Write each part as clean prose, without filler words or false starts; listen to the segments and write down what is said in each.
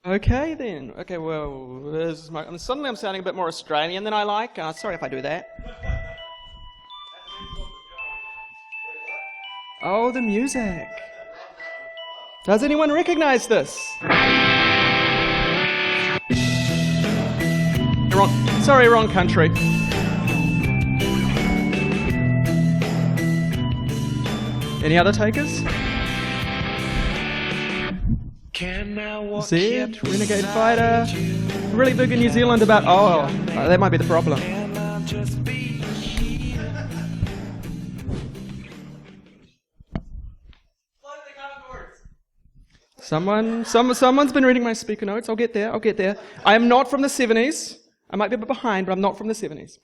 Okay then. Okay, well, suddenly I'm sounding a bit more Australian than I like. Sorry if I do that. Oh, the music. Does anyone recognize this? Sorry, wrong country. Any other takers? Zed, Renegade Fighter, really big in New Zealand about, that might be the problem. Someone's been reading my speaker notes. I'll get there. I am not from the 70s. I might be a bit behind, but I'm not from the 70s.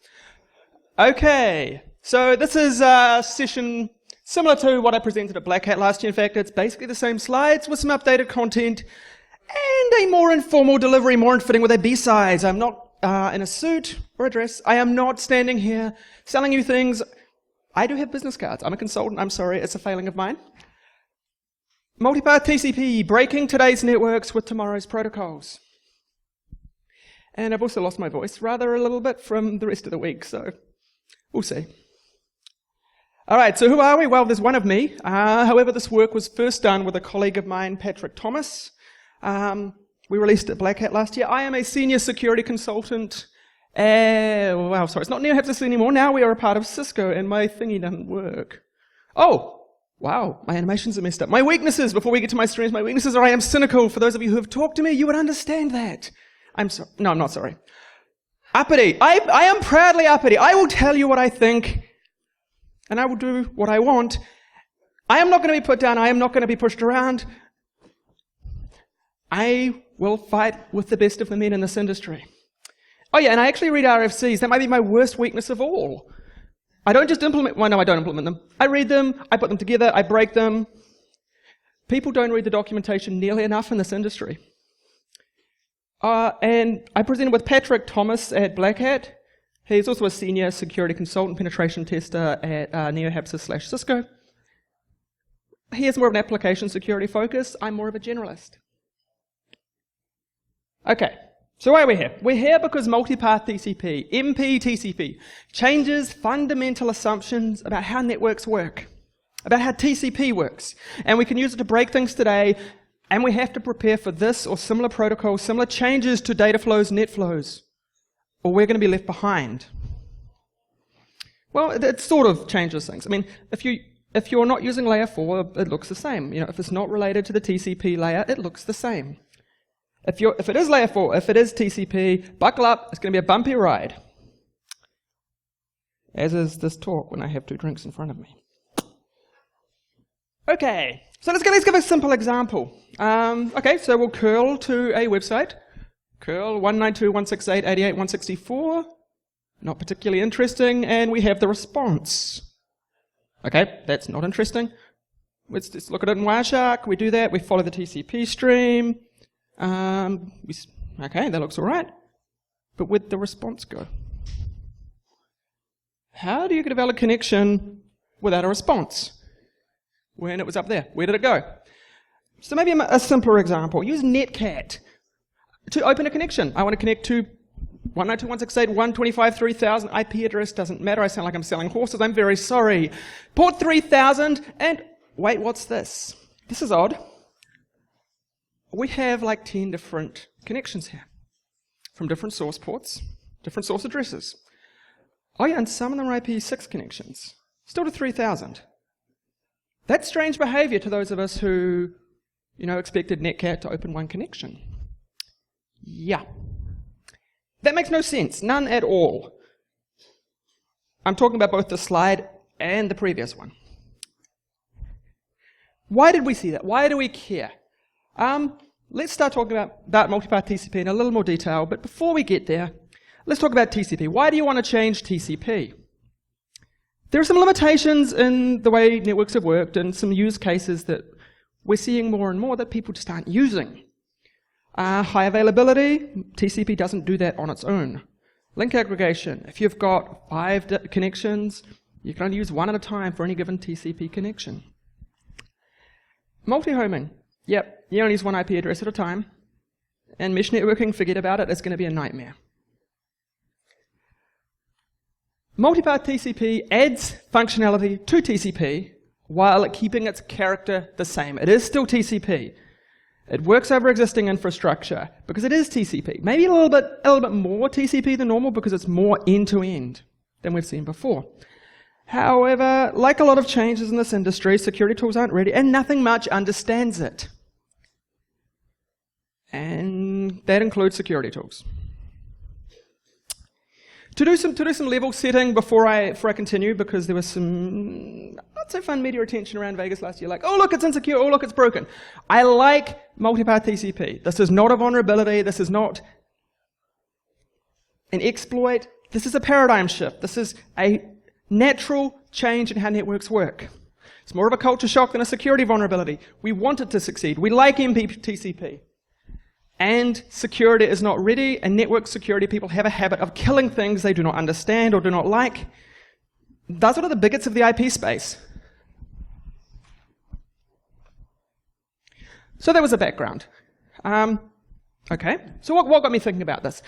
Okay, so this is a session similar to what I presented at Black Hat last year. In fact, it's basically the same slides with some updated content and a more informal delivery, more in fitting with a BSides. I'm not in a suit or a dress. I am not standing here selling you things. I do have business cards. I'm a consultant. I'm sorry, it's a failing of mine. Multipath TCP, breaking today's networks with tomorrow's protocols. And I've also lost my voice rather a little bit from the rest of the week, so we'll see. All right, so who are we? Well, there's one of me. However, this work was first done with a colleague of mine, Patrick Thomas. We released it at Black Hat last year. I am a senior security consultant. It's not near Cisco anymore. Now we are a part of Cisco, and my thingy doesn't work. Oh, wow, my animations are messed up. My weaknesses, before we get to my strengths, my weaknesses are I am cynical. For those of you who have talked to me, you would understand that. I'm sorry. No, I'm not sorry. Uppity. I am proudly uppity. I will tell you what I think, and I will do what I want. I am not going to be put down. I am not going to be pushed around. I will fight with the best of the men in this industry. Oh yeah, and I actually read RFCs. That might be my worst weakness of all. I don't just implement, well no, I don't implement them. I read them, I put them together, I break them. People don't read the documentation nearly enough in this industry. And I presented with Patrick Thomas at Black Hat. He's also a senior security consultant, penetration tester at NeoHapsys/Cisco. He has more of an application security focus. I'm more of a generalist. Okay, so why are we here? We're here because Multipath TCP, MP TCP, changes fundamental assumptions about how networks work, about how TCP works. And we can use it to break things today, and we have to prepare for this or similar protocols, similar changes to data flows, net flows, or we're going to be left behind. Well, it sort of changes things. I mean, if you're not using layer 4, it looks the same. If it's not related to the TCP layer, it looks the same. If it is layer 4, if it is TCP, buckle up, it's going to be a bumpy ride. As is this talk when I have 2 drinks in front of me. Okay, so let's give a simple example. Okay, so we'll curl to a website. Curl 192.168.88.164. Not particularly interesting, and we have the response. Okay, that's not interesting. Let's just look at it in Wireshark. We do that, we follow the TCP stream. Okay, that looks all right. But where'd the response go? How do you get a valid connection without a response? When it was up there, where did it go? So maybe a simpler example. Use Netcat to open a connection. I want to connect to 192.168.125.3000 IP address. Doesn't matter. I sound like I'm selling horses. I'm very sorry. Port 3000 and wait, what's this? This is odd. We have like 10 different connections here from different source ports, different source addresses. Oh yeah, and some of them are IP6 connections. Still to 3000. That's strange behavior to those of us who, expected Netcat to open one connection. Yeah. That makes no sense. None at all. I'm talking about both the slide and the previous one. Why did we see that? Why do we care? Let's start talking about Multipath TCP in a little more detail, but before we get there, let's talk about TCP. Why do you want to change TCP? There are some limitations in the way networks have worked and some use cases that we're seeing more and more that people just aren't using. High availability, TCP doesn't do that on its own. Link aggregation, if you've got 5 connections, you can only use 1 at a time for any given TCP connection. Multi-homing. Yep, you only use 1 IP address at a time. and mesh networking, forget about it, it's going to be a nightmare. Multipath TCP adds functionality to TCP while keeping its character the same. It is still TCP. It works over existing infrastructure because it is TCP. Maybe a little bit more TCP than normal because it's more end-to-end than we've seen before. However, like a lot of changes in this industry, security tools aren't ready and nothing much understands it. And that includes security tools. To do some level setting before I continue, because there was some not so fun media attention around Vegas last year, like, oh look, it's insecure, oh look, it's broken. I like multipath TCP. This is not a vulnerability, this is not an exploit, this is a paradigm shift. This is a natural change in how networks work. It's more of a culture shock than a security vulnerability. We want it to succeed. We like TCP. And security is not ready, and network security people have a habit of killing things they do not understand or do not like. Those are the bigots of the IP space. So that was the background. Okay, so what got me thinking about this?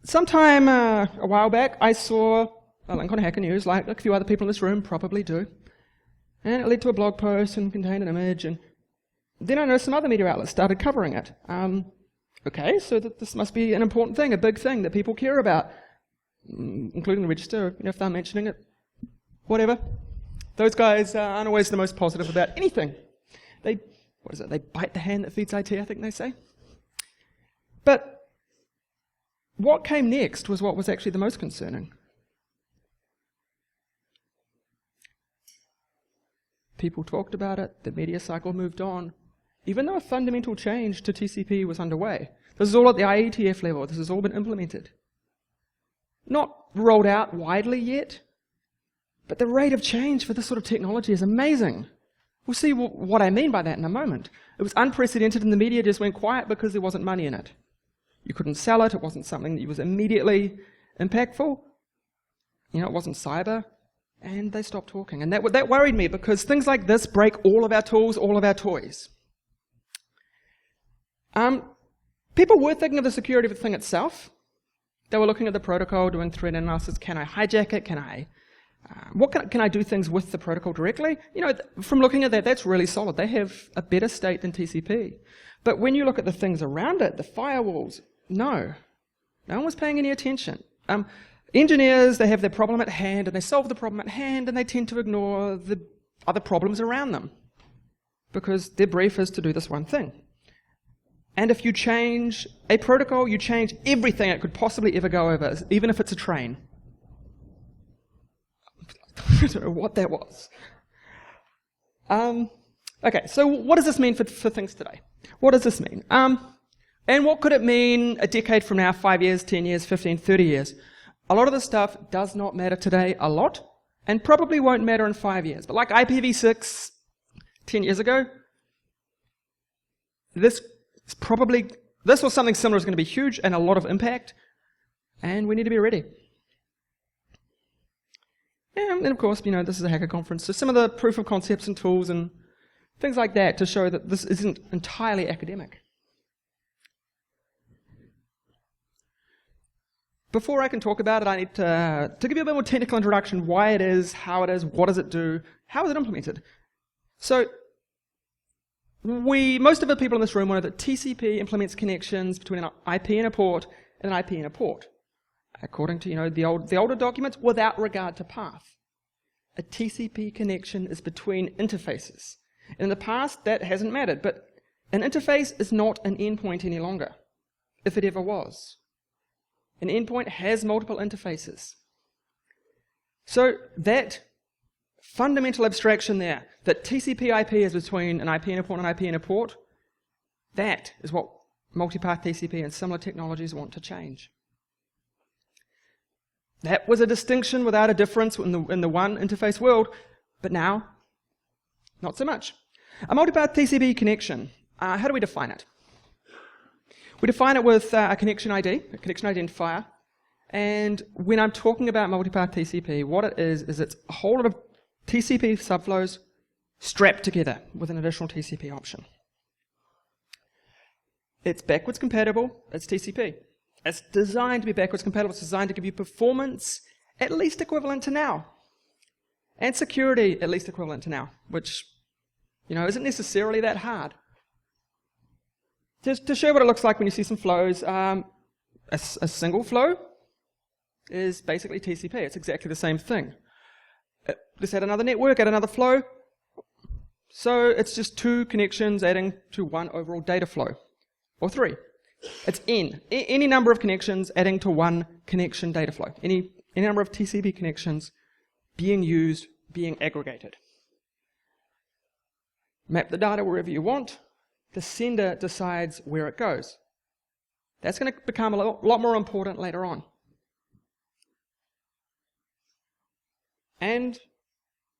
Sometime a while back, I saw a link on Hacker News, like a few other people in this room probably do. And it led to a blog post and contained an image, and then I noticed some other media outlets started covering it. Okay, so this must be an important thing, a big thing that people care about, including the register, if they're mentioning it, whatever. Those guys aren't always the most positive about anything. They bite the hand that feeds IT, I think they say. But what came next was what was actually the most concerning. People talked about it, the media cycle moved on, even though a fundamental change to TCP was underway. This is all at the IETF level. This has all been implemented. Not rolled out widely yet, but the rate of change for this sort of technology is amazing. We'll see what I mean by that in a moment. It was unprecedented and the media just went quiet because there wasn't money in it. You couldn't sell it. It wasn't something that was immediately impactful. It wasn't cyber. And they stopped talking. And that worried me because things like this break all of our tools, all of our toys. People were thinking of the security of the thing itself. They were looking at the protocol, doing threat analysis. Can I hijack it? Can I do things with the protocol directly? From looking at that, that's really solid. They have a better state than TCP. But when you look at the things around it, the firewalls, no one was paying any attention. Engineers, they have their problem at hand, and they solve the problem at hand, and they tend to ignore the other problems around them because their brief is to do this one thing. And if you change a protocol, you change everything it could possibly ever go over, even if it's a train. I don't know what that was. Okay, so what does this mean for things today? What does this mean? And what could it mean a decade from now, 5 years, 10 years, 15, 30 years? A lot of this stuff does not matter today a lot, and probably won't matter in 5 years. But like IPv6 10 years ago, this or something similar is going to be huge and a lot of impact, and we need to be ready. And of course, this is a hacker conference, so some of the proof of concepts and tools and things like that to show that this isn't entirely academic. Before I can talk about it, I need to give you a bit more technical introduction, why it is, how it is, what does it do, how is it implemented. So, most of the people in this room know that TCP implements connections between an IP and a port and an IP and a port, according to the older documents, without regard to path. A TCP connection is between interfaces. And in the past, that hasn't mattered, but an interface is not an endpoint any longer, if it ever was. An endpoint has multiple interfaces. So that fundamental abstraction there, that TCP IP is between an IP and a port and an IP and a port, that is what multipath TCP and similar technologies want to change. That was a distinction without a difference in the one interface world, but now, not so much. A multipath TCP connection, how do we define it? We define it with a connection ID, a connection identifier, and when I'm talking about multipath TCP, what it is it's a whole lot of TCP subflows strapped together with an additional TCP option. It's backwards compatible, it's TCP. It's designed to be backwards compatible, it's designed to give you performance at least equivalent to now. And security at least equivalent to now, which, isn't necessarily that hard. Just to show what it looks like when you see some flows, a single flow is basically TCP. It's exactly the same thing. Let's add another network, add another flow. So it's just two connections adding to one overall data flow, or three. It's N, any number of connections adding to one connection data flow. Any number of TCP connections being used, being aggregated. Map the data wherever you want. The sender decides where it goes. That's going to become a lot more important later on. And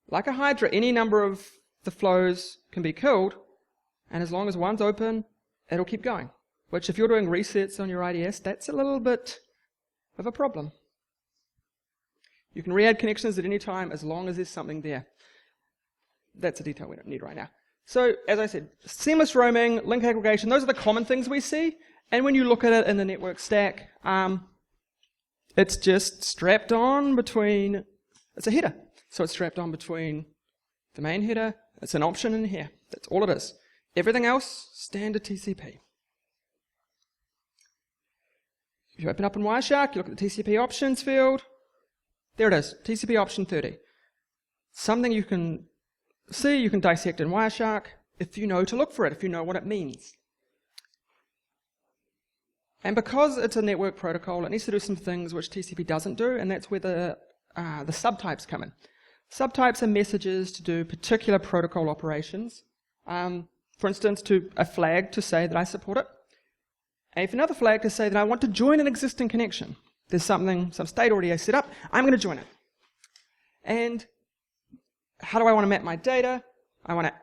like a Hydra, any number of the flows can be killed, and as long as one's open, it'll keep going. Which, if you're doing resets on your IDS, that's a little bit of a problem. You can re-add connections at any time as long as there's something there. That's a detail we don't need right now. So, as I said, seamless roaming, link aggregation, those are the common things we see. And when you look at it in the network stack, it's just strapped on between, it's a header. So it's strapped on between the main header, it's an option in here. That's all it is. Everything else, standard TCP. If you open up in Wireshark, you look at the TCP options field. There it is, TCP option 30. Something you can see, you can dissect in Wireshark if you know to look for it, if you know what it means. And because it's a network protocol, it needs to do some things which TCP doesn't do, and that's where the subtypes come in. Subtypes are messages to do particular protocol operations. For instance, to a flag to say that I support it. And if another flag to say that I want to join an existing connection. There's some state already set up, I'm going to join it. And how do I want to map my data? I want to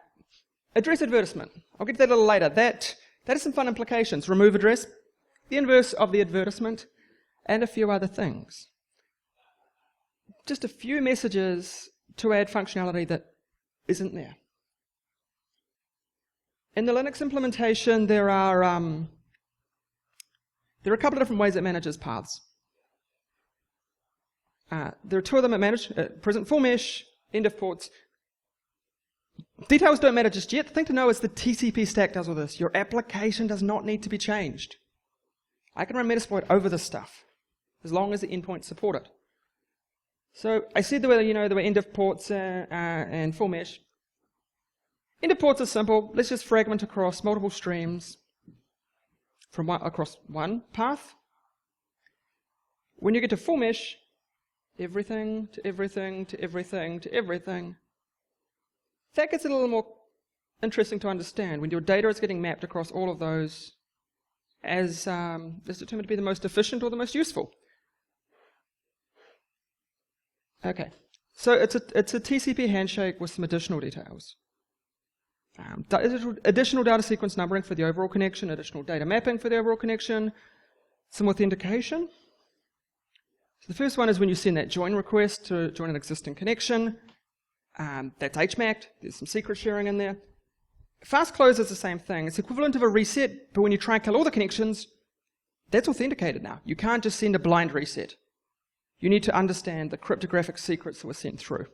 address advertisement. I'll get to that a little later. That has some fun implications. Remove address, the inverse of the advertisement, and a few other things. Just a few messages to add functionality that isn't there. In the Linux implementation, there are a couple of different ways it manages paths. There are two of them that manage present full mesh, end of ports. Details don't matter just yet. The thing to know is the TCP stack does all this. Your application does not need to be changed. I can run Metasploit over this stuff as long as the endpoints support it. So I said there were end of ports and full mesh. End of ports are simple. Let's just fragment across multiple streams from across one path. When you get to full mesh, everything to everything to everything to everything. That gets a little more interesting to understand when your data is getting mapped across all of those as determined to be the most efficient or the most useful. Okay, so it's a TCP handshake with some additional details. Additional data sequence numbering for the overall connection, additional data mapping for the overall connection, some authentication. So the first one is when you send that join request to join an existing connection. That's HMAC'd, there's some secret sharing in there. Fast close is the same thing. It's equivalent of a reset, but when you try and kill all the connections, that's authenticated now. You can't just send a blind reset. You need to understand the cryptographic secrets that were sent through.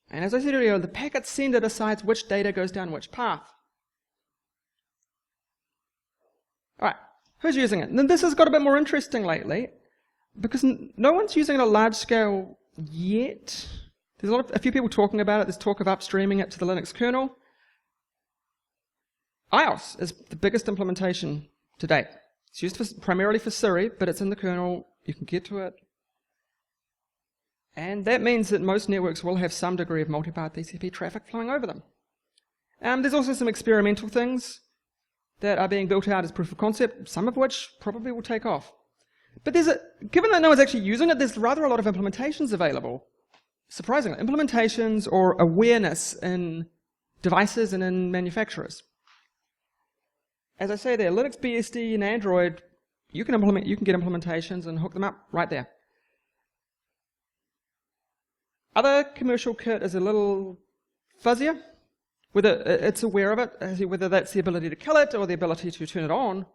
And as I said earlier, the packet sender decides which data goes down which path. All right, who's using it? And this has got a bit more interesting lately, because no one's using it at a large scale yet. There's a few people talking about it. There's talk of upstreaming it to the Linux kernel. iOS is the biggest implementation to date. It's used primarily for Siri, but it's in the kernel. You can get to it. And that means that most networks will have some degree of multipath TCP traffic flowing over them. There's also some experimental things that are being built out as proof of concept, some of which probably will take off. But given that no one's actually using it, there's rather a lot of implementations available. Surprisingly, implementations or awareness in devices and in manufacturers. As I say there, Linux, BSD, and Android, you can get implementations and hook them up right there. Other commercial kit is a little fuzzier. whether it's aware of it, whether that's the ability to kill it or the ability to turn it on,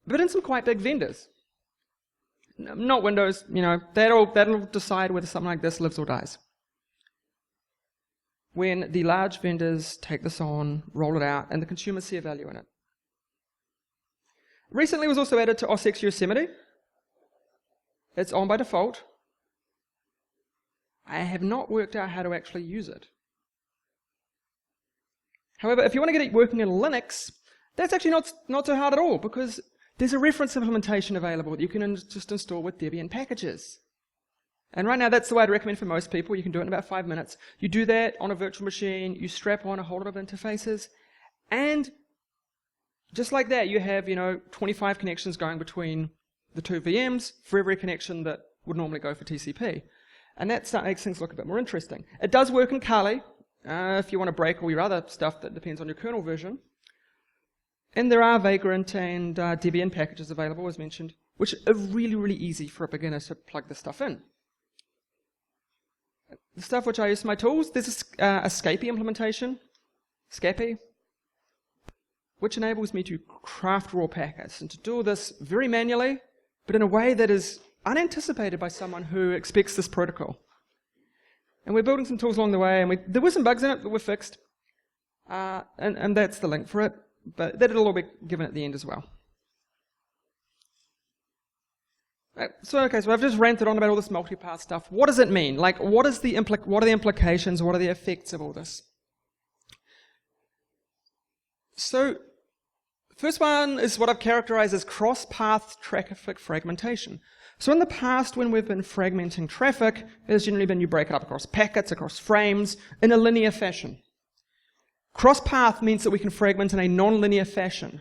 but in some quite big vendors. Not Windows, that'll decide whether something like this lives or dies. When the large vendors take this on, roll it out, and the consumers see a value in it. Recently it was also added to OS X Yosemite. It's on by default. I have not worked out how to actually use it. However, if you want to get it working in Linux, that's actually not so hard at all, because there's a reference implementation available that you can just install with Debian packages. And right now, that's the way I'd recommend for most people. You can do it in about 5 minutes. You do that on a virtual machine, you strap on a whole lot of interfaces, and just like that, you have 25 connections going between the two VMs for every connection that would normally go for TCP. And that makes things look a bit more interesting. It does work in Kali, if you want to break all your other stuff that depends on your kernel version. And there are Vagrant and Debian packages available, as mentioned, which are really, really easy for a beginner to plug this stuff in. The stuff which I use for my tools, there's a Scapy implementation, Scapy, which enables me to craft raw packets and to do all this very manually, but in a way that is unanticipated by someone who expects this protocol. And we're building some tools along the way, and there were some bugs in it that were fixed, and that's the link for it, but that'll all be given at the end as well. So I've just ranted on about all this multipath stuff. What does it mean? What are the implications? What are the effects of all this? So, first one is what I've characterized as cross-path traffic fragmentation. So in the past, when we've been fragmenting traffic, it has generally been you break it up across packets, across frames, in a linear fashion. Cross-path means that we can fragment in a non-linear fashion,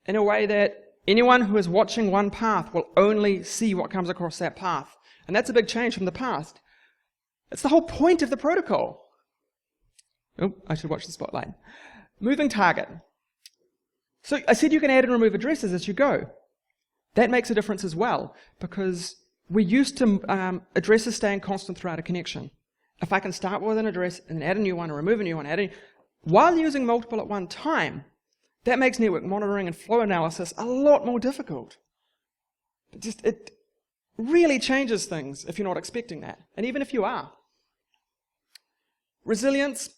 in a way that anyone who is watching one path will only see what comes across that path. And that's a big change from the past. It's the whole point of the protocol. Oh, I should watch the spotlight. Moving target. So I said you can add and remove addresses as you go. That makes a difference as well, because we're used to addresses staying constant throughout a connection. If I can start with an address and add a new one or remove a new one, while using multiple at one time, that makes network monitoring and flow analysis a lot more difficult. It really changes things if you're not expecting that, and even if you are. Resilience.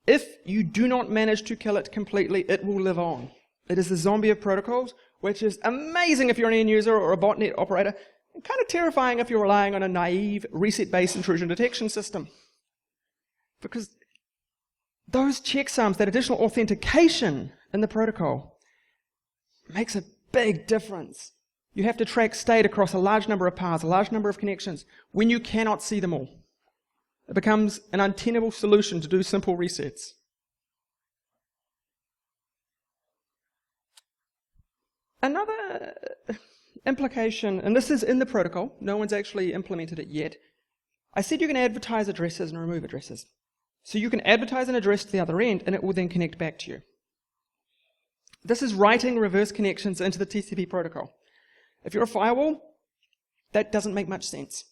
If you do not manage to kill it completely, it will live on. It is the zombie of protocols, which is amazing if you're an end user or a botnet operator, and kind of terrifying if you're relying on a naive reset-based intrusion detection system. Because those checksums, that additional authentication in the protocol, makes a big difference. You have to track state across a large number of paths, a large number of connections, when you cannot see them all. It becomes an untenable solution to do simple resets. Another implication, and this is in the protocol, no one's actually implemented it yet. I said you can advertise addresses and remove addresses. So you can advertise an address to the other end, and it will then connect back to you. This is writing reverse connections into the TCP protocol. If you're a firewall, that doesn't make much sense.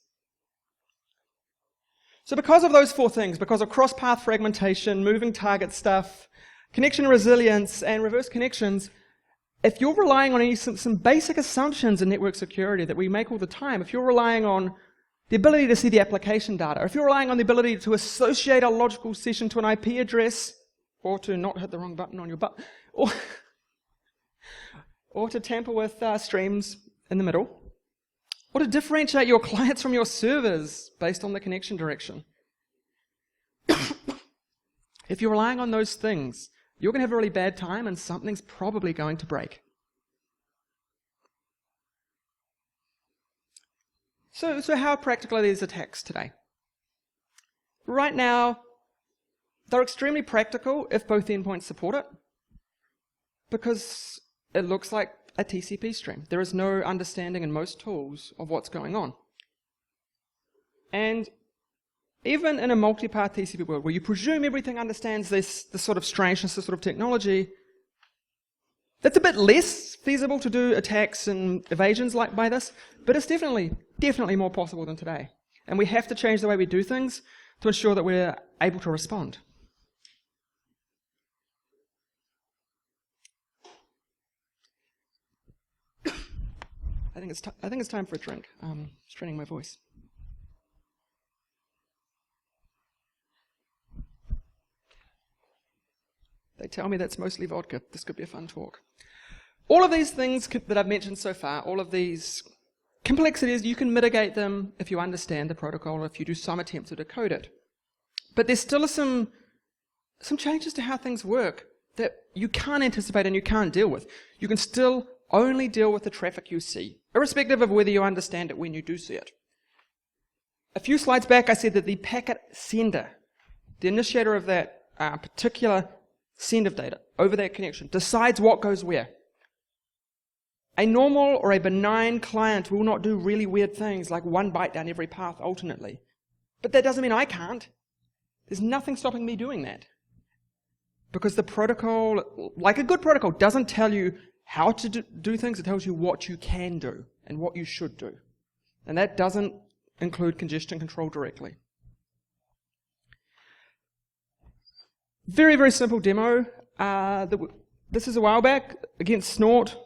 So because of those four things, because of cross-path fragmentation, moving target stuff, connection resilience, and reverse connections, if you're relying on some basic assumptions in network security that we make all the time, if you're relying on the ability to see the application data, or if you're relying on the ability to associate a logical session to an IP address, or to not hit the wrong button on your button, or to tamper with streams in the middle, or to differentiate your clients from your servers based on the connection direction. If you're relying on those things, you're going to have a really bad time and something's probably going to break. So how practical are these attacks today? Right now, they're extremely practical if both endpoints support it, because it looks like a TCP stream. There is no understanding in most tools of what's going on. And even in a multipath TCP world, where you presume everything understands this sort of strangeness, this sort of technology, that's a bit less feasible to do attacks and evasions like by this, but it's definitely more possible than today. And we have to change the way we do things to ensure that we're able to respond. I think it's time for a drink. Straining my voice. They tell me that's mostly vodka. This could be a fun talk. All of these things that I've mentioned so far, all of these complexities, you can mitigate them if you understand the protocol or if you do some attempt to decode it. But there still are some changes to how things work that you can't anticipate and you can't deal with. You can still only deal with the traffic you see, irrespective of whether you understand it when you do see it. A few slides back, I said that the packet sender, the initiator of that particular send of data over that connection, decides what goes where. A normal or a benign client will not do really weird things like one byte down every path alternately. But that doesn't mean I can't. There's nothing stopping me doing that. Because the protocol, like a good protocol, doesn't tell you how to do things, it tells you what you can do and what you should do. And that doesn't include congestion control directly. Very, very simple demo. This is a while back against Snort.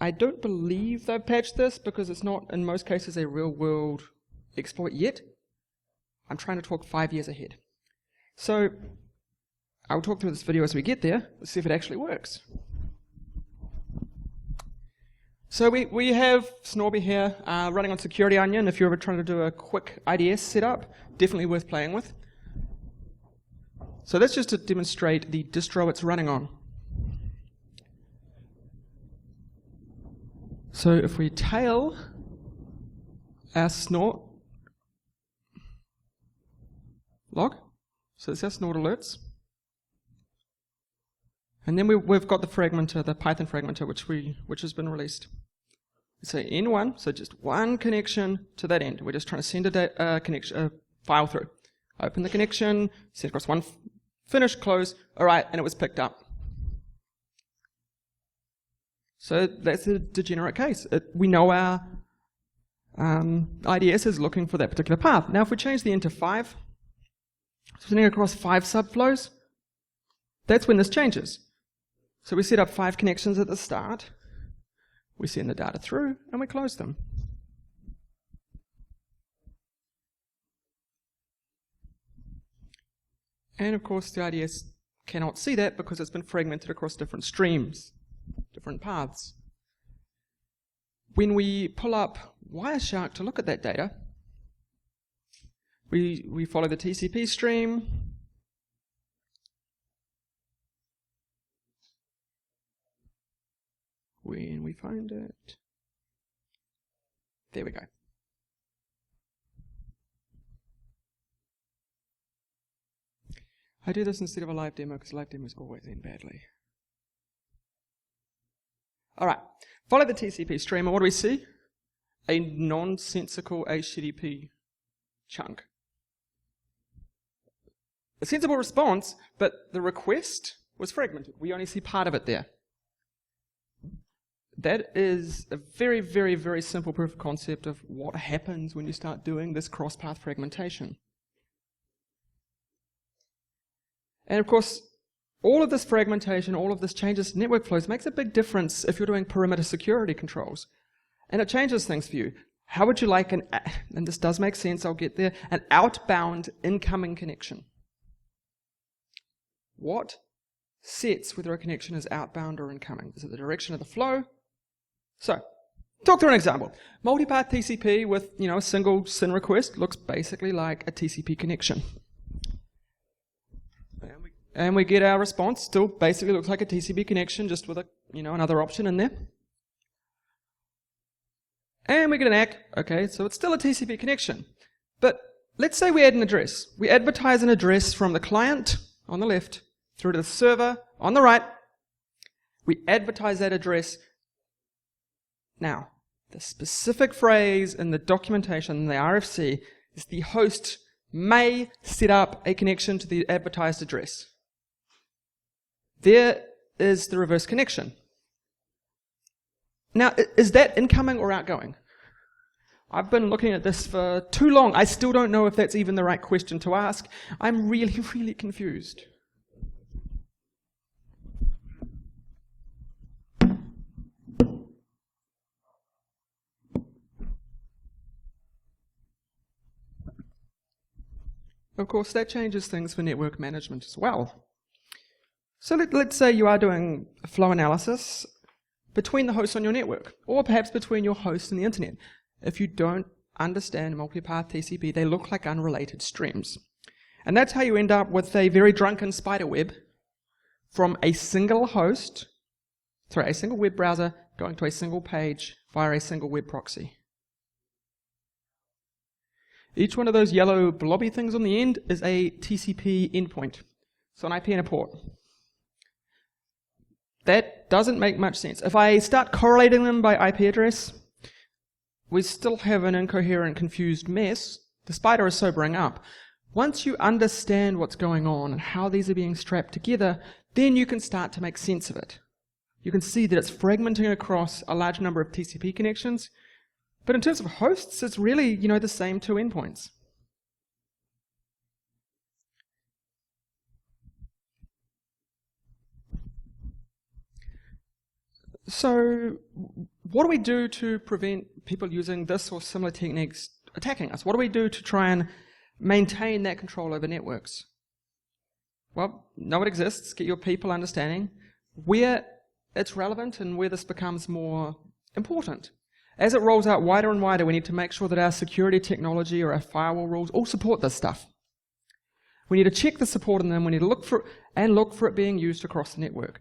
I don't believe they've patched this because it's not, in most cases, a real-world exploit yet. I'm trying to talk 5 years ahead. So I'll talk through this video as we get there. Let's see if it actually works. So we have Snorby here running on Security Onion. If you're ever trying to do a quick IDS setup, definitely worth playing with. So that's just to demonstrate the distro it's running on. So if we tail our Snort log, so it's our Snort alerts, and then we've got the fragmenter, the Python fragmenter, which has been released. So N1, so just one connection to that end. We're just trying to send a file through. Open the connection, send across one, finish, close, all right, and it was picked up. So that's a degenerate case. We know our IDS is looking for that particular path. Now if we change the end to 5, sending across 5 subflows, that's when this changes. So we set up 5 connections at the start, we send the data through, and we close them. And of course the IDS cannot see that because it's been fragmented across different streams, different paths. When we pull up Wireshark to look at that data, we follow the TCP stream. When we find it, there we go. I do this instead of a live demo because live demos always end badly. Alright, follow the TCP stream, and what do we see? A nonsensical HTTP chunk. A sensible response, but the request was fragmented. We only see part of it there. That is a very, very, very simple proof of concept of what happens when you start doing this cross-path fragmentation. And of course, all of this fragmentation, all of this changes to network flows makes a big difference if you're doing perimeter security controls. And it changes things for you. How would you like and this does make sense, I'll get there, an outbound incoming connection? What sets whether a connection is outbound or incoming? Is it the direction of the flow? So, talk through an example. Multipath TCP with, a single SYN request looks basically like a TCP connection. And we get our response, still basically looks like a TCP connection, just with another option in there. And we get an ACK, okay, so it's still a TCP connection. But let's say we add an address. We advertise an address from the client on the left through to the server on the right. We advertise that address. Now, the specific phrase in the documentation in the RFC is the host may set up a connection to the advertised address. There is the reverse connection. Now, is that incoming or outgoing? I've been looking at this for too long. I still don't know if that's even the right question to ask. I'm really, really confused. Of course, that changes things for network management as well. So let's say you are doing a flow analysis between the hosts on your network, or perhaps between your host and the internet. If you don't understand multipath TCP, they look like unrelated streams. And that's how you end up with a very drunken spider web from a single host, a single web browser going to a single page via a single web proxy. Each one of those yellow blobby things on the end is a TCP endpoint. So an IP and a port. That doesn't make much sense. If I start correlating them by IP address, we still have an incoherent, confused mess. The spider is sobering up. Once you understand what's going on and how these are being strapped together, then you can start to make sense of it. You can see that it's fragmenting across a large number of TCP connections, but in terms of hosts, it's really, the same two endpoints. So, what do we do to prevent people using this or similar techniques attacking us? What do we do to try and maintain that control over networks? Well, know it exists, get your people understanding where it's relevant and where this becomes more important. As it rolls out wider and wider, we need to make sure that our security technology or our firewall rules all support this stuff. We need to check the support in them, we need to look for it being used across the network.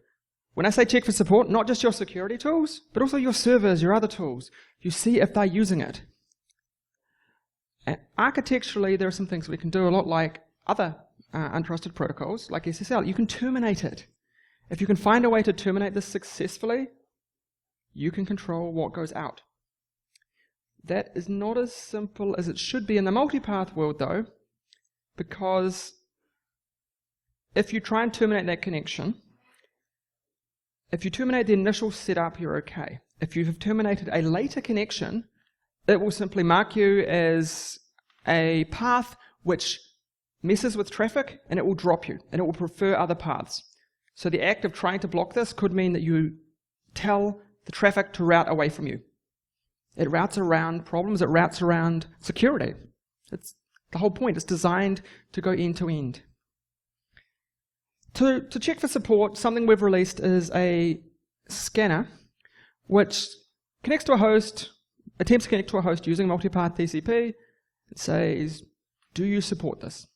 When I say check for support, not just your security tools, but also your servers, your other tools. You see if they're using it. And architecturally, there are some things we can do, a lot like other untrusted protocols, like SSL. You can terminate it. If you can find a way to terminate this successfully, you can control what goes out. That is not as simple as it should be in the multipath world, though, because if you try and terminate that connection, if you terminate the initial setup, you're okay. If you have terminated a later connection, it will simply mark you as a path which messes with traffic, and it will drop you, and it will prefer other paths. So the act of trying to block this could mean that you tell the traffic to route away from you. It routes around problems, it routes around security. It's the whole point. It's designed to go end to end. To check for support, something we've released is a scanner which connects to a host, attempts to connect to a host using multipath TCP. It says, do you support this?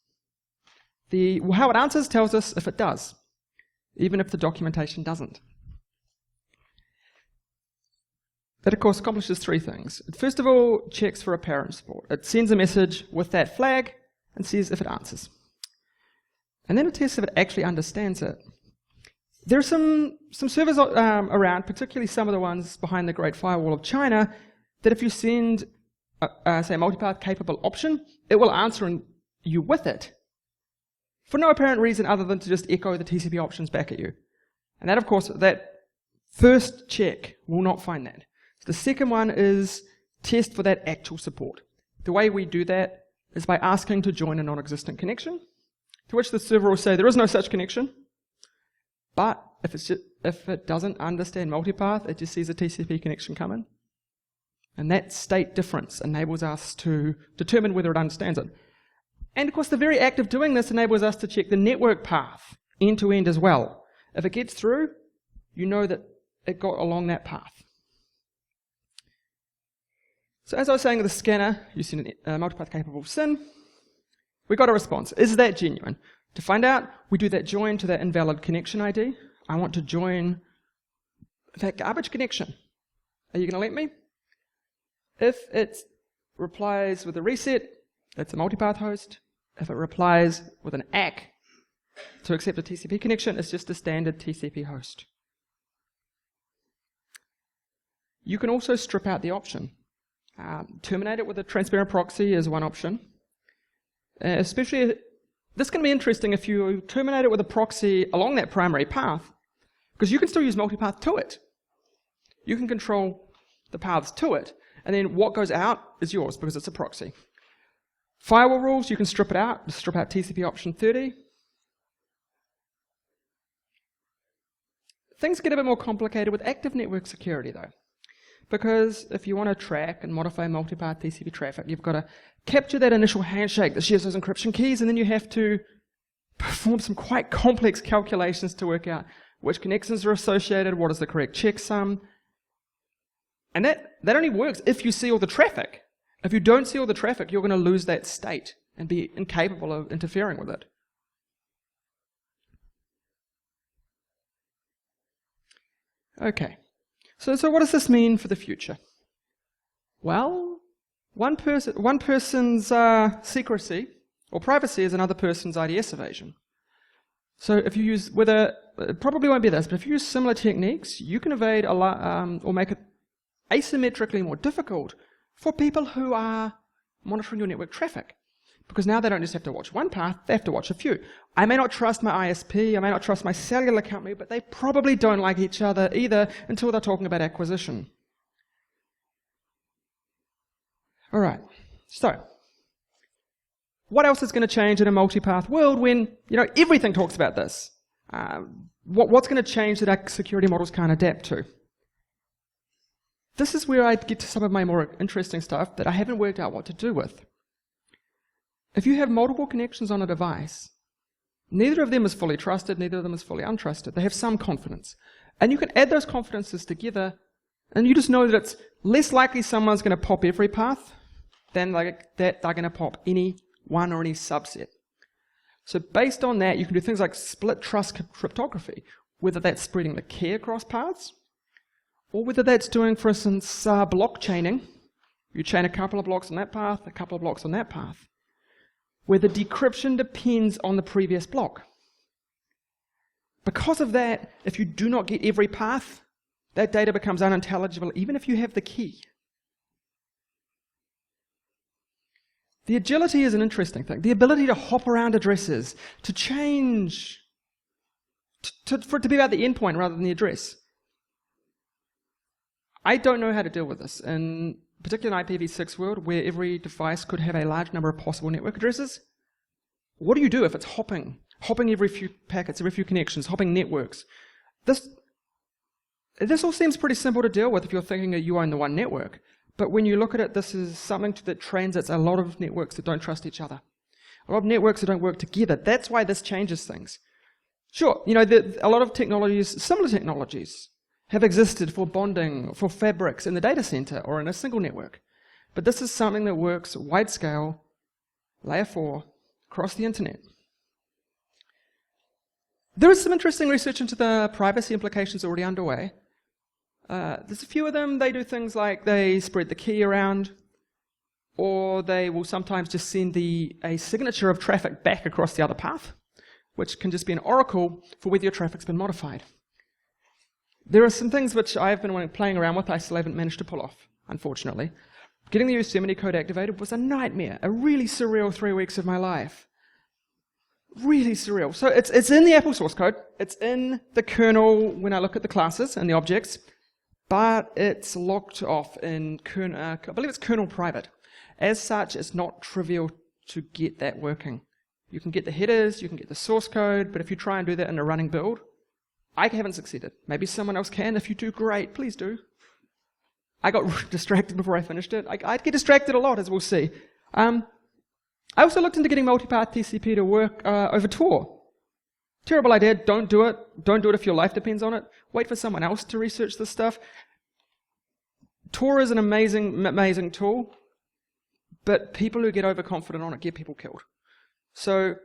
How it answers tells us if it does, even if the documentation doesn't. That, of course, accomplishes three things. It first of all checks for apparent support. It sends a message with that flag and sees if it answers. And then it tests if it actually understands it. There are some servers around, particularly some of the ones behind the Great Firewall of China, that if you send, say, a multipath capable option, it will answer you with it for no apparent reason other than to just echo the TCP options back at you. And that, of course, that first check will not find that. So the second one is test for that actual support. The way we do that is by asking to join a non-existent connection, to which the server will say there is no such connection. But if it doesn't understand multipath, it just sees a TCP connection coming. And that state difference enables us to determine whether it understands it. And of course, the very act of doing this enables us to check the network path end to end as well. If it gets through, you know that it got along that path. So as I was saying with the scanner, using a multipath capable SYN, we got a response. Is that genuine? To find out, we do that join to that invalid connection ID. I want to join that garbage connection. Are you going to let me? If it replies with a reset, it's a multipath host. If it replies with an ACK to accept a TCP connection, it's just a standard TCP host. You can also strip out the option. Terminate it with a transparent proxy is one option. Especially, this can be interesting if you terminate it with a proxy along that primary path, because you can still use multipath to it. You can control the paths to it, and then what goes out is yours because it's a proxy. Firewall rules, you can strip it out. Just strip out TCP option 30. Things get a bit more complicated with active network security though, because if you want to track and modify multipath TCP traffic, you've got to capture that initial handshake that shares those encryption keys, and then you have to perform some quite complex calculations to work out which connections are associated, what is the correct checksum. And that only works if you see all the traffic. If you don't see all the traffic, you're going to lose that state and be incapable of interfering with it. Okay, so what does this mean for the future? Well, one person's secrecy or privacy is another person's IDS evasion. So if you use, it probably won't be this, but if you use similar techniques, you can evade or make it asymmetrically more difficult for people who are monitoring your network traffic. Because now they don't just have to watch one path, they have to watch a few. I may not trust my ISP, I may not trust my cellular company, but they probably don't like each other either until they're talking about acquisition. All right, so what else is going to change in a multipath world when everything talks about this? What's going to change that our security models can't adapt to? This is where I get to some of my more interesting stuff that I haven't worked out what to do with. If you have multiple connections on a device, neither of them is fully trusted, neither of them is fully untrusted. They have some confidence. And you can add those confidences together, and you just know that it's less likely someone's going to pop every path than that they're going to pop any one or any subset. So based on that, you can do things like split trust cryptography, whether that's spreading the key across paths, or whether that's doing, for instance, blockchaining. You chain a couple of blocks on that path, a couple of blocks on that path, where the decryption depends on the previous block. Because of that, if you do not get every path, that data becomes unintelligible even if you have the key. The agility is an interesting thing. The ability to hop around addresses, to change, for it to be about the endpoint rather than the address. I don't know how to deal with this, in particularly in IPv6 world, where every device could have a large number of possible network addresses. What do you do if it's hopping every few packets, every few connections, hopping networks? This all seems pretty simple to deal with if you're thinking that you own the one network. But when you look at it, this is something that transits a lot of networks that don't trust each other. A lot of networks that don't work together. That's why this changes things. Sure, a lot of technologies, similar technologies, have existed for bonding, for fabrics in the data center or in a single network. But this is something that works wide scale, layer 4, across the internet. There is some interesting research into the privacy implications already underway. There's a few of them. They do things like they spread the key around, or they will sometimes just send a signature of traffic back across the other path, which can just be an oracle for whether your traffic's been modified. There are some things which I've been playing around with, I still haven't managed to pull off, unfortunately. Getting the Yosemite code activated was a nightmare, a really surreal 3 weeks of my life. Really surreal. So it's in the Apple source code, it's in the kernel when I look at the classes and the objects, but it's locked off in kernel, I believe it's kernel private. As such, it's not trivial to get that working. You can get the headers, you can get the source code, but if you try and do that in a running build, I haven't succeeded. Maybe someone else can. If you do, great, please do. I got distracted before I finished it. I'd get distracted a lot, as we'll see. I also looked into getting multipath TCP to work over Tor. Terrible idea, don't do it. Don't do it if your life depends on it. Wait for someone else to research this stuff. Tor is an amazing tool, but people who get overconfident on it get people killed. So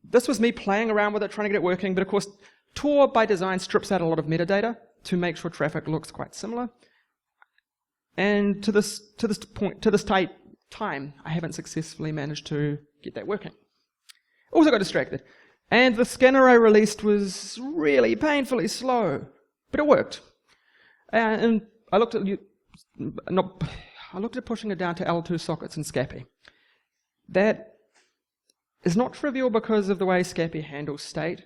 this was me playing around with it, trying to get it working, but of course, Tor by design strips out a lot of metadata to make sure traffic looks quite similar. And to this time, I haven't successfully managed to get that working. Also got distracted. And the scanner I released was really painfully slow, but it worked. And I looked at pushing it down to L2 sockets in SCAPI. That is not trivial because of the way SCAPI handles state.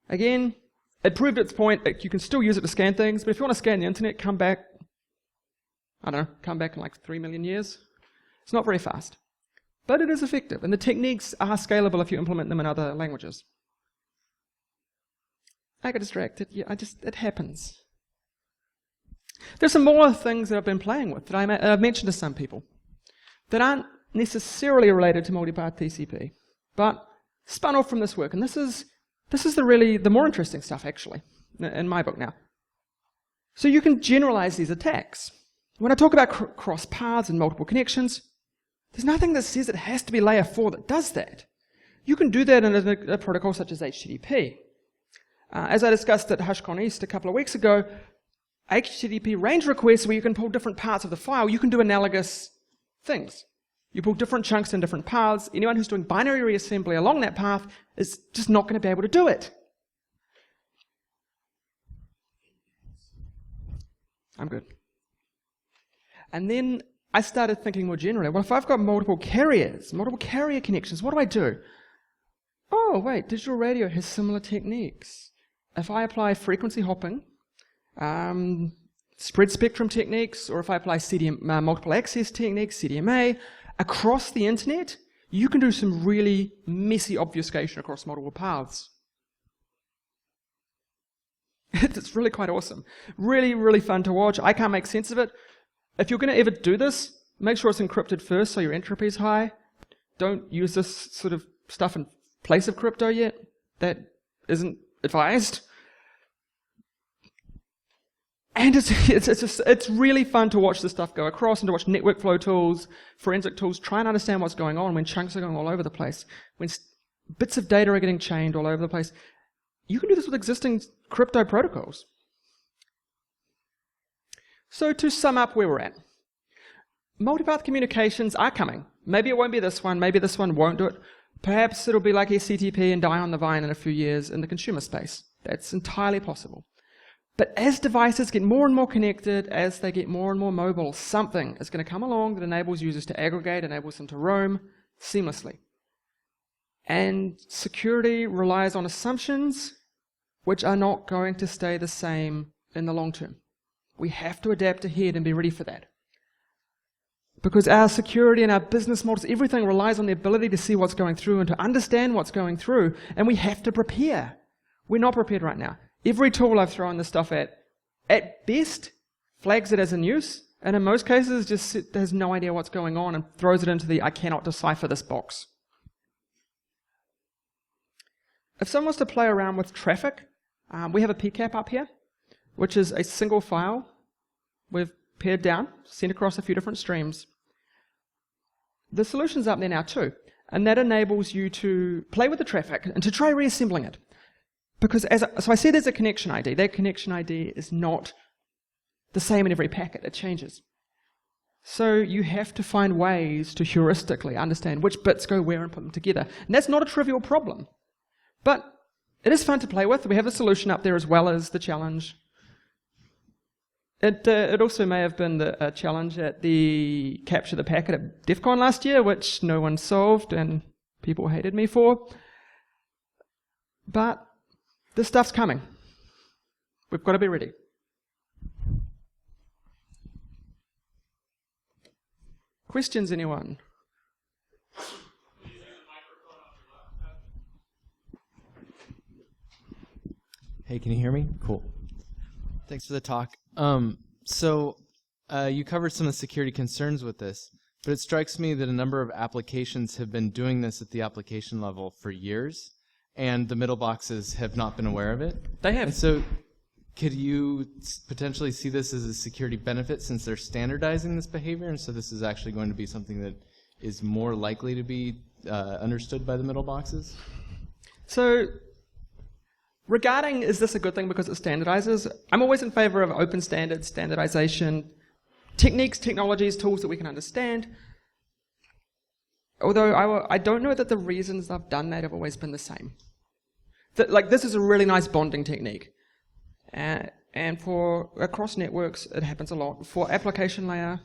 Again, it proved its point. You can still use it to scan things, but if you want to scan the internet, come back in like 3 million years. It's not very fast. But it is effective, and the techniques are scalable if you implement them in other languages. I got distracted. Yeah, it happens. There's some more things that I've been playing with that I've mentioned to some people that aren't necessarily related to multipath TCP, but spun off from this work. And this is the more interesting stuff, actually, in my book now. So you can generalize these attacks. When I talk about cross paths and multiple connections, there's nothing that says it has to be layer 4 that does that. You can do that in a protocol such as HTTP. As I discussed at HashCon East a couple of weeks ago, HTTP range requests where you can pull different parts of the file, you can do analogous things. You pull different chunks in different paths. Anyone who's doing binary reassembly along that path is just not going to be able to do it. I'm good. And then I started thinking more generally, well, if I've got multiple carrier connections, what do I do? Oh, wait, digital radio has similar techniques. If I apply frequency hopping, spread spectrum techniques, or if I apply multiple access techniques, CDMA, across the internet, you can do some really messy obfuscation across multiple paths. It's really quite awesome. Really, really fun to watch. I can't make sense of it. If you're going to ever do this, make sure it's encrypted first so your entropy is high. Don't use this sort of stuff in place of crypto yet. That isn't advised. And it's really fun to watch this stuff go across and to watch network flow tools, forensic tools, try and understand what's going on when chunks are going all over the place, when bits of data are getting chained all over the place. You can do this with existing crypto protocols. So to sum up where we're at, multipath communications are coming. Maybe it won't be this one, maybe this one won't do it. Perhaps it'll be like SCTP and die on the vine in a few years in the consumer space. That's entirely possible. But as devices get more and more connected, as they get more and more mobile, something is going to come along that enables users to aggregate, enables them to roam seamlessly. And security relies on assumptions which are not going to stay the same in the long term. We have to adapt ahead and be ready for that. Because our security and our business models, everything relies on the ability to see what's going through and to understand what's going through, and we have to prepare. We're not prepared right now. Every tool I've thrown this stuff at best, flags it as in use, and in most cases just has no idea what's going on and throws it into the I cannot decipher this box. If someone wants to play around with traffic, we have a PCAP up here, which is a single file we've pared down, sent across a few different streams. The solution's up there now too, and that enables you to play with the traffic and to try reassembling it. Because so I said there's a connection ID. That connection ID is not the same in every packet. It changes. So you have to find ways to heuristically understand which bits go where and put them together. And that's not a trivial problem. But it is fun to play with. We have a solution up there as well as the challenge. It also may have been the challenge at the Capture the Packet at DEF CON last year, which no one solved and people hated me for. But this stuff's coming. We've got to be ready. Questions, anyone? Hey, can you hear me? Cool. Thanks for the talk. You covered some of the security concerns with this, but it strikes me that a number of applications have been doing this at the application level for years, and the middle boxes have not been aware of it. They have. And so could you potentially see this as a security benefit since they're standardizing this behavior, and so this is actually going to be something that is more likely to be understood by the middle boxes? So regarding is this a good thing because it standardizes, I'm always in favor of open standards, standardization, techniques, technologies, tools that we can understand. Although I don't know that the reasons I've done that have always been the same. This is a really nice bonding technique. And for across networks, it happens a lot. For application layer,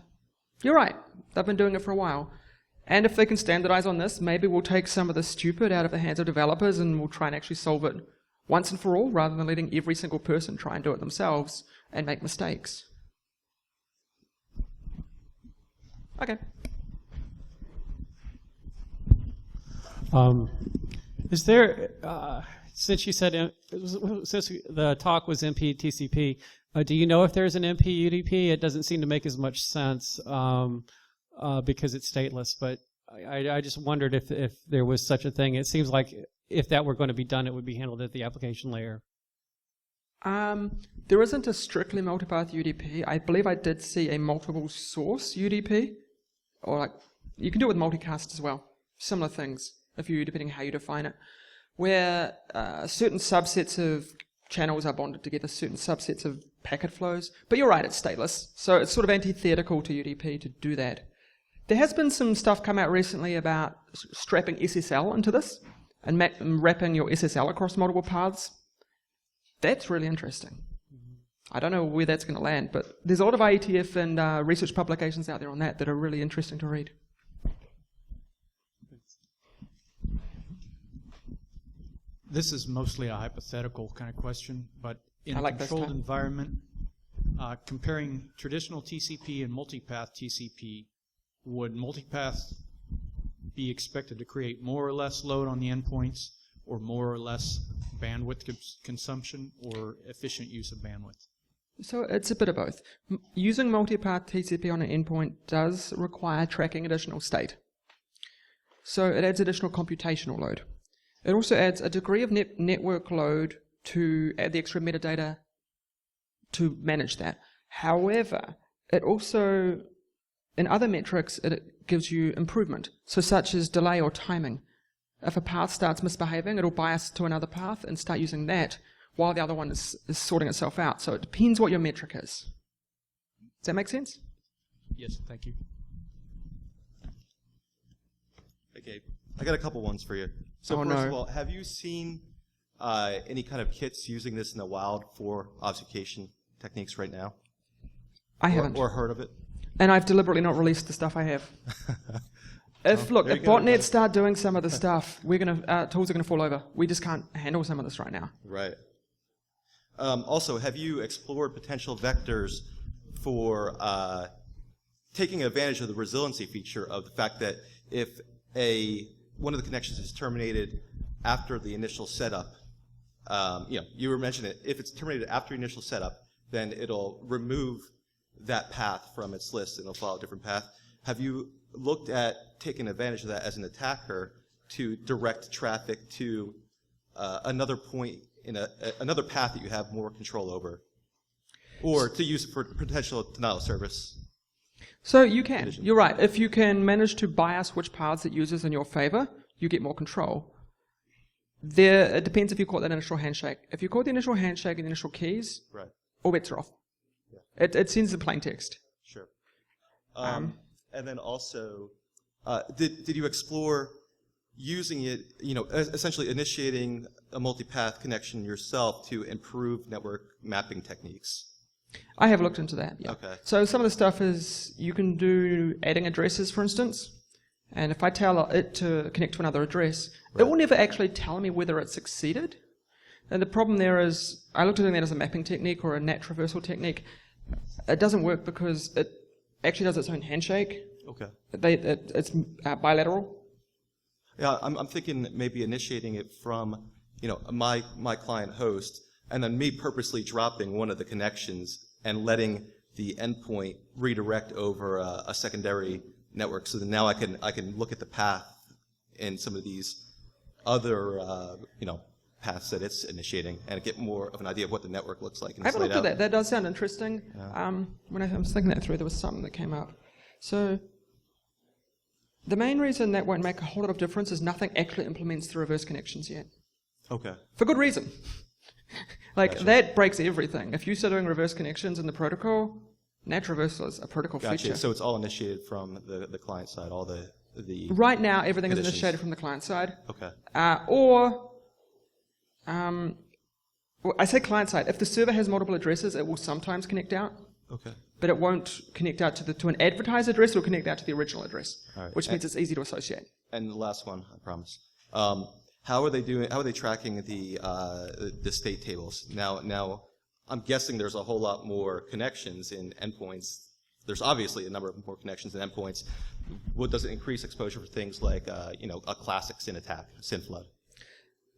you're right, they've been doing it for a while. And if they can standardize on this, maybe we'll take some of the stupid out of the hands of developers and we'll try and actually solve it once and for all, rather than letting every single person try and do it themselves and make mistakes. Okay. Is there, since you said, since the talk was MP TCP, do you know if there's an MP UDP? It doesn't seem to make as much sense because it's stateless, but I just wondered if there was such a thing. It seems like if that were going to be done, it would be handled at the application layer. There isn't a strictly multipath UDP. I believe I did see a multiple source UDP, or like you can do it with multicast as well. Similar things, depending how you define it, where certain subsets of channels are bonded together, certain subsets of packet flows. But you're right, it's stateless, so it's sort of antithetical to UDP to do that. There has been some stuff come out recently about strapping SSL into this and wrapping your SSL across multiple paths. That's really interesting. I don't know where that's going to land, but there's a lot of IETF and research publications out there on that are really interesting to read. This is mostly a hypothetical kind of question, but in I a controlled environment, comparing traditional TCP and multipath TCP, would multipath be expected to create more or less load on the endpoints, or more or less bandwidth consumption, or efficient use of bandwidth? So it's a bit of both. Using multipath TCP on an endpoint does require tracking additional state. So it adds additional computational load. It also adds a degree of network load to add the extra metadata to manage that. However, it also, in other metrics, it gives you improvement, so such as delay or timing. If a path starts misbehaving, it'll bias to another path and start using that while the other one is sorting itself out. So it depends what your metric is. Does that make sense? Yes, thank you. Okay, I got a couple ones for you. So first of all, have you seen any kind of kits using this in the wild for obfuscation techniques right now? I haven't. Or heard of it? And I've deliberately not released the stuff I have. If botnets start doing some of the stuff, tools are gonna fall over. We just can't handle some of this right now. Right. Also, have you explored potential vectors for taking advantage of the resiliency feature of the fact that if one of the connections is terminated after the initial setup, you were mentioning it, if it's terminated after initial setup, then it'll remove that path from its list and it'll follow a different path. Have you looked at taking advantage of that as an attacker to direct traffic to another point in another path that you have more control over, or to use for potential denial of service? So you can. You're right. If you can manage to bias which paths it uses in your favor, you get more control. It depends if you call it an initial handshake. If you call the initial handshake and the initial keys, Right. all bets are off. Yeah. It sends the plain text. Sure. And then also, did you explore using it, essentially initiating a multipath connection yourself to improve network mapping techniques? I have looked into that, yeah. Okay. So some of the stuff is you can do adding addresses, for instance, and if I tell it to connect to another address, it will never actually tell me whether it succeeded. And the problem there is, I looked at that as a mapping technique or a NAT traversal technique. It doesn't work because it actually does its own handshake. Okay. It's bilateral. Yeah, I'm thinking maybe initiating it from, my client host, and then me purposely dropping one of the connections and letting the endpoint redirect over a secondary network. So that now I can look at the path in some of these other paths that it's initiating and get more of an idea of what the network looks like. I haven't looked at that. That does sound interesting. Yeah. When I was thinking that through, there was something that came up. So the main reason that won't make a whole lot of difference is nothing actually implements the reverse connections yet. Okay. For good reason. Gotcha. That breaks everything. If you start doing reverse connections in the protocol, NAT traversal is a protocol feature. So it's all initiated from the client side, all the right now, everything conditions. is initiated from the client side. Okay. I say client side. If the server has multiple addresses, it will sometimes connect out. Okay. But it won't connect out to an advertised address. It will connect out to the original address, which means it's easy to associate. And the last one, I promise. How are they tracking the state tables? Now, I'm guessing there's a whole lot more connections in endpoints. There's obviously a number of more connections in endpoints. Does it increase exposure for things like a classic SYN attack, SYN flood?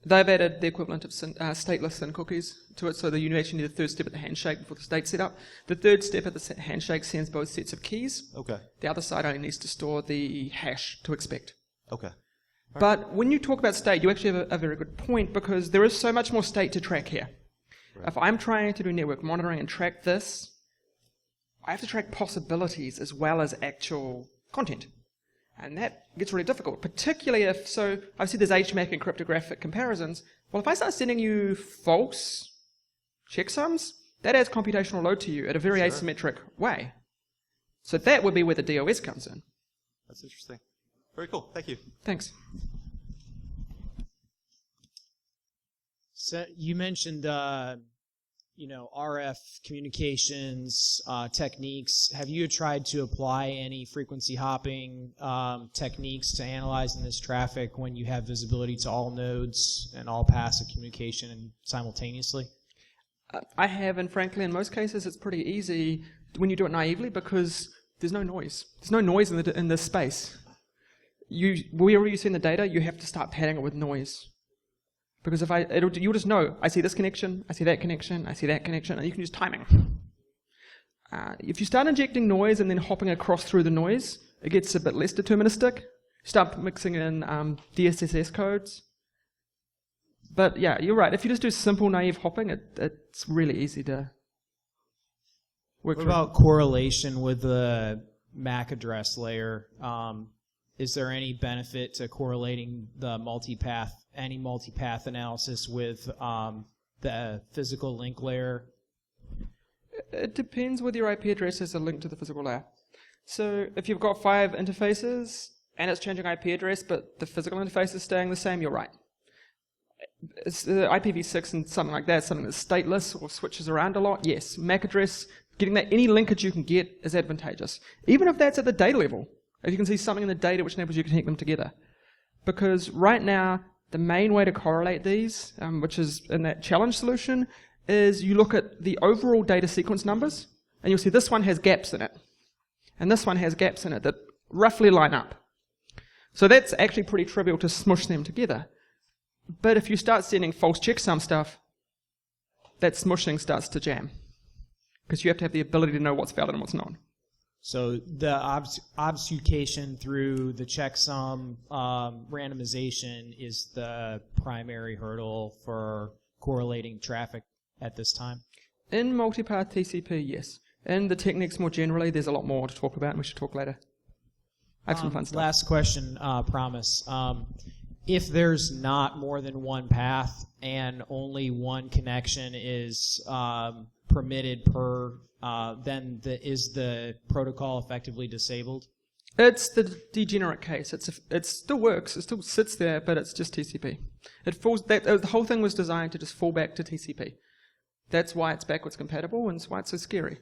They've added the equivalent of stateless SYN cookies to it, so that you actually need a third step at the handshake before the state's set up. The third step at the handshake sends both sets of keys. Okay. The other side only needs to store the hash to expect. Okay. But when you talk about state, you actually have a very good point, because there is so much more state to track here. Right. If I'm trying to do network monitoring and track this, I have to track possibilities as well as actual content. And that gets really difficult, particularly if, so I've said there's HMAC and cryptographic comparisons. Well, if I start sending you false checksums, that adds computational load to you at a very asymmetric way. So that would be where the DOS comes in. That's interesting. Very cool. Thank you. Thanks. So you mentioned, RF communications techniques. Have you tried to apply any frequency hopping techniques to analyzing this traffic when you have visibility to all nodes and all paths of communication simultaneously? I have, and frankly, in most cases, it's pretty easy when you do it naively, because there's no noise. There's no noise in this space. Wherever you send the data, you have to start padding it with noise. Because you'll just know, I see this connection, I see that connection, I see that connection, and you can use timing. If you start injecting noise and then hopping across through the noise, it gets a bit less deterministic. Start mixing in DSSS codes. But yeah, you're right. If you just do simple naive hopping, it's really easy to work What through. about correlation with the MAC address layer? Is there any benefit to correlating the any multipath analysis with the physical link layer? It depends whether your IP address is a link to the physical layer. So if you've got 5 interfaces and it's changing IP address, but the physical interface is staying the same, you're right. It's IPv6 and something like that, something that's stateless or switches around a lot, yes. MAC address, getting that any linkage you can get is advantageous. Even if that's at the data level. If you can see something in the data which enables you to connect them together. Because right now, the main way to correlate these, which is in that challenge solution, is you look at the overall data sequence numbers, and you'll see this one has gaps in it. And this one has gaps in it that roughly line up. So that's actually pretty trivial to smush them together. But if you start sending false checksum stuff, that smushing starts to jam. Because you have to have the ability to know what's valid and what's not. So the obfuscation through the checksum randomization is the primary hurdle for correlating traffic at this time? In multipath TCP, yes. In the techniques more generally, there's a lot more to talk about, and we should talk later. I have some fun stuff. Last question, promise. If there's not more than one path and only one connection is permitted per, then is the protocol effectively disabled? It's the degenerate case. It still works. It still sits there, but it's just TCP. The whole thing was designed to just fall back to TCP. That's why it's backwards compatible, and that's why it's so scary.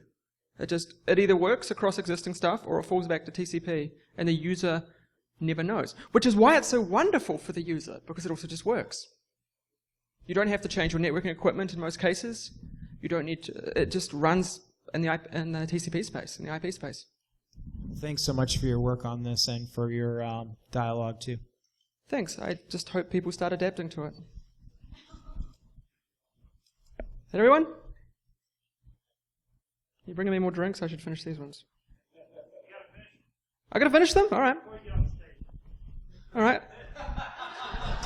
It either works across existing stuff, or it falls back to TCP, and the user never knows. Which is why it's so wonderful for the user, because it also just works. You don't have to change your networking equipment in most cases. You don't need to. It just runs in the TCP space, in the IP space. Thanks so much for your work on this and for your dialogue too. Thanks. I just hope people start adapting to it. Is that everyone? You bringing me more drinks? I should finish these ones. I gotta finish them? All right. All right.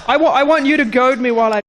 I want you to goad me while I